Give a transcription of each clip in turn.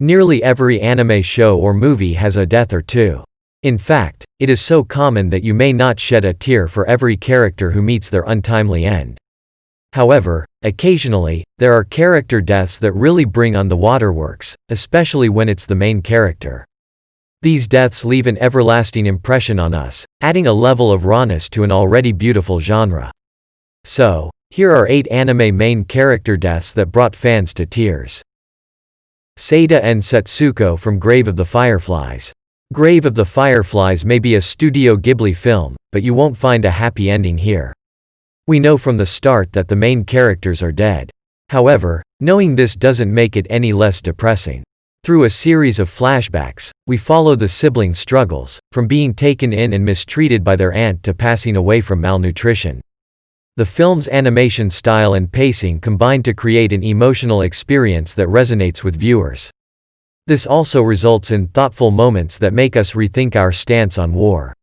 Nearly every anime show or movie has a death or two. In fact, it is so common that you may not shed a tear for every character who meets their untimely end. However, occasionally, there are character deaths that really bring on the waterworks, especially when it's the main character. These deaths leave an everlasting impression on us, adding a level of rawness to an already beautiful genre. So, here are 8 anime main character deaths that brought fans to tears. Seita and Setsuko from Grave of the Fireflies. Grave of the Fireflies may be a Studio Ghibli film, but you won't find a happy ending here. We know from the start that the main characters are dead. However, knowing this doesn't make it any less depressing. Through a series of flashbacks, we follow the siblings' struggles, from being taken in and mistreated by their aunt to passing away from malnutrition. The film's animation style and pacing combine to create an emotional experience that resonates with viewers. This also results in thoughtful moments that make us rethink our stance on war.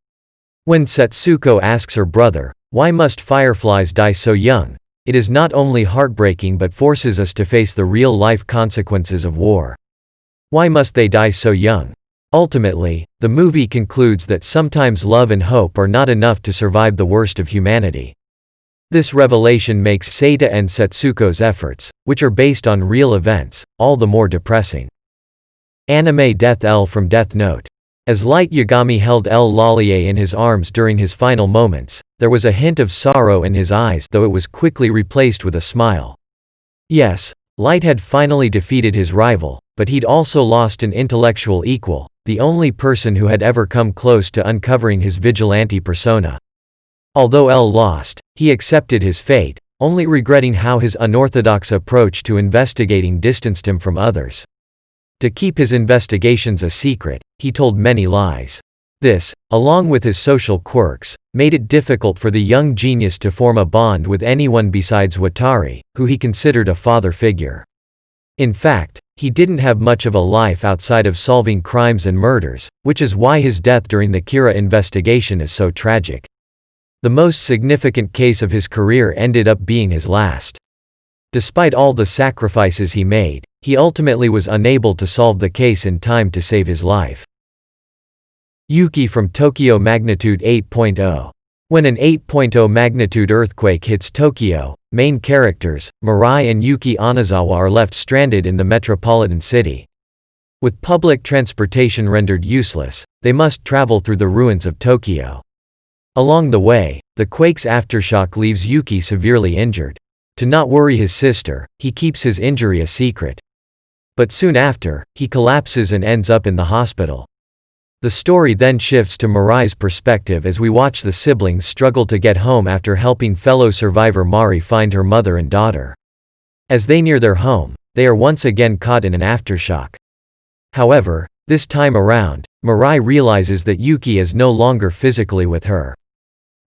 When Setsuko asks her brother, "Why must fireflies die so young?" it is not only heartbreaking but forces us to face the real-life consequences of war. Why must they die so young? Ultimately, the movie concludes that sometimes love and hope are not enough to survive the worst of humanity. This revelation makes Seita and Setsuko's efforts, which are based on real events, all the more depressing. Anime death L from Death Note. As Light Yagami held L. Lallier in his arms during his final moments, there was a hint of sorrow in his eyes, though it was quickly replaced with a smile. Yes, Light had finally defeated his rival, but he'd also lost an intellectual equal, the only person who had ever come close to uncovering his vigilante persona. Although L lost, he accepted his fate, only regretting how his unorthodox approach to investigating distanced him from others. To keep his investigations a secret, he told many lies. This, along with his social quirks, made it difficult for the young genius to form a bond with anyone besides Watari, who he considered a father figure. In fact, he didn't have much of a life outside of solving crimes and murders, which is why his death during the Kira investigation is so tragic. The most significant case of his career ended up being his last. Despite all the sacrifices he made, he ultimately was unable to solve the case in time to save his life. Yuki from Tokyo Magnitude 8.0. When an 8.0 magnitude earthquake hits Tokyo, main characters, Mirai and Yuki Onizawa are left stranded in the metropolitan city. With public transportation rendered useless, they must travel through the ruins of Tokyo. Along the way, the quake's aftershock leaves Yuki severely injured. To not worry his sister, he keeps his injury a secret. But soon after, he collapses and ends up in the hospital. The story then shifts to Mirai's perspective as we watch the siblings struggle to get home after helping fellow survivor Mari find her mother and daughter. As they near their home, they are once again caught in an aftershock. However, this time around, Mirai realizes that Yuki is no longer physically with her.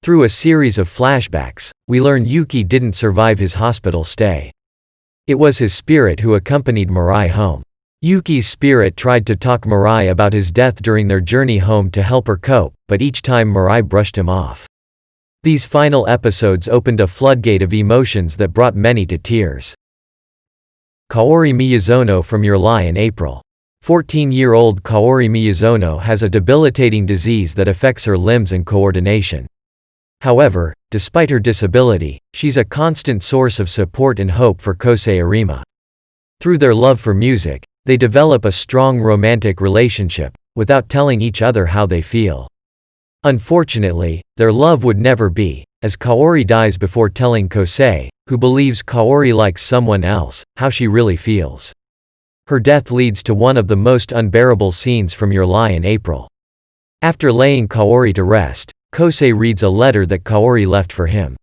Through a series of flashbacks, we learn Yuki didn't survive his hospital stay. It was his spirit who accompanied Mirai home. Yuki's spirit tried to talk Mirai about his death during their journey home to help her cope, but each time Mirai brushed him off. These final episodes opened a floodgate of emotions that brought many to tears. Kaori Miyazono from Your Lie in April. 14-year-old Kaori Miyazono has a debilitating disease that affects her limbs and coordination. However, despite her disability, she's a constant source of support and hope for Kosei Arima. Through their love for music, they develop a strong romantic relationship, without telling each other how they feel. Unfortunately, their love would never be, as Kaori dies before telling Kosei, who believes Kaori likes someone else, how she really feels. Her death leads to one of the most unbearable scenes from Your Lie in April. After laying Kaori to rest, Kosei reads a letter that Kaori left for him.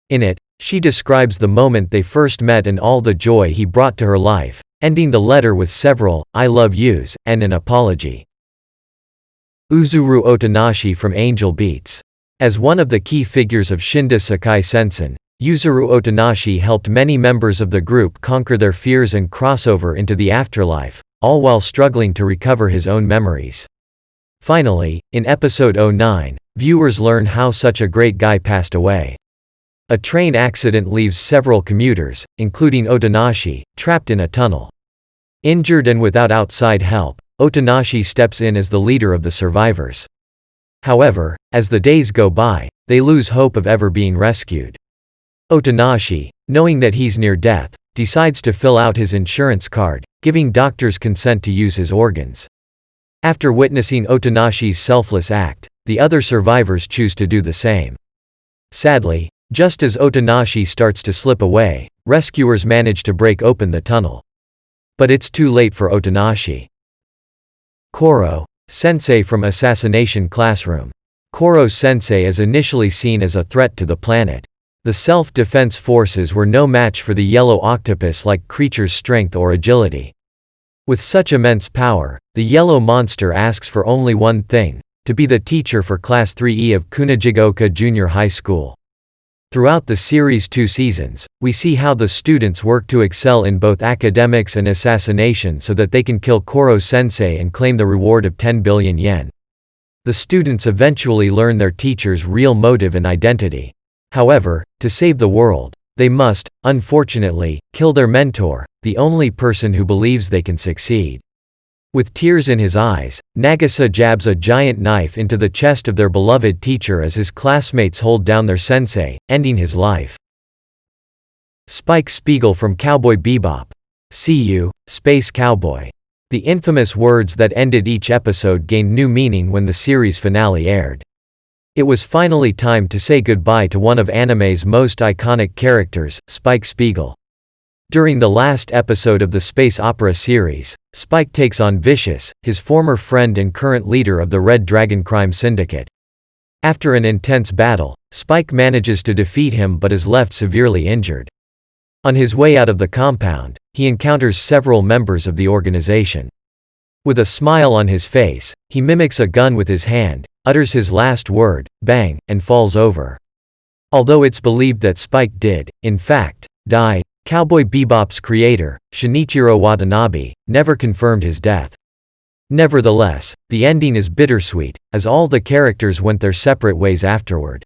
In it, she describes the moment they first met and all the joy he brought to her life, ending the letter with several "I love yous" and an apology. Uzuru Otonashi from Angel Beats. As one of the key figures of Shinda Sakai Sensen, Yuzuru Otonashi helped many members of the group conquer their fears and cross over into the afterlife, all while struggling to recover his own memories. Finally, in episode 09, viewers learn how such a great guy passed away. A train accident leaves several commuters, including Otonashi, trapped in a tunnel. Injured and without outside help, Otonashi steps in as the leader of the survivors. However, as the days go by, they lose hope of ever being rescued. Otonashi, knowing that he's near death, decides to fill out his insurance card, giving doctors consent to use his organs. After witnessing Otonashi's selfless act, the other survivors choose to do the same. Sadly, just as Otonashi starts to slip away, rescuers manage to break open the tunnel. But it's too late for Otonashi. Koro, sensei from Assassination Classroom. Koro sensei is initially seen as a threat to the planet. The self-defense forces were no match for the yellow octopus-like creature's strength or agility. With such immense power, the yellow monster asks for only one thing: to be the teacher for Class 3E of Kunajigoka Junior High School. Throughout the series' 2 seasons, we see how the students work to excel in both academics and assassination so that they can kill Koro-sensei and claim the reward of 10 billion yen. The students eventually learn their teacher's real motive and identity. However, to save the world, they must, unfortunately, kill their mentor, the only person who believes they can succeed. With tears in his eyes, Nagisa jabs a giant knife into the chest of their beloved teacher as his classmates hold down their sensei, ending his life. Spike Spiegel from Cowboy Bebop. See you, Space Cowboy. The infamous words that ended each episode gained new meaning when the series finale aired. It was finally time to say goodbye to one of anime's most iconic characters, Spike Spiegel. During the last episode of the space opera series, Spike takes on Vicious, his former friend and current leader of the Red Dragon Crime Syndicate. After an intense battle, Spike manages to defeat him but is left severely injured. On his way out of the compound, he encounters several members of the organization. With a smile on his face, he mimics a gun with his hand, utters his last word, bang, and falls over. Although it's believed that Spike did, in fact, die, Cowboy Bebop's creator, Shinichiro Watanabe, never confirmed his death. Nevertheless, the ending is bittersweet, as all the characters went their separate ways afterward.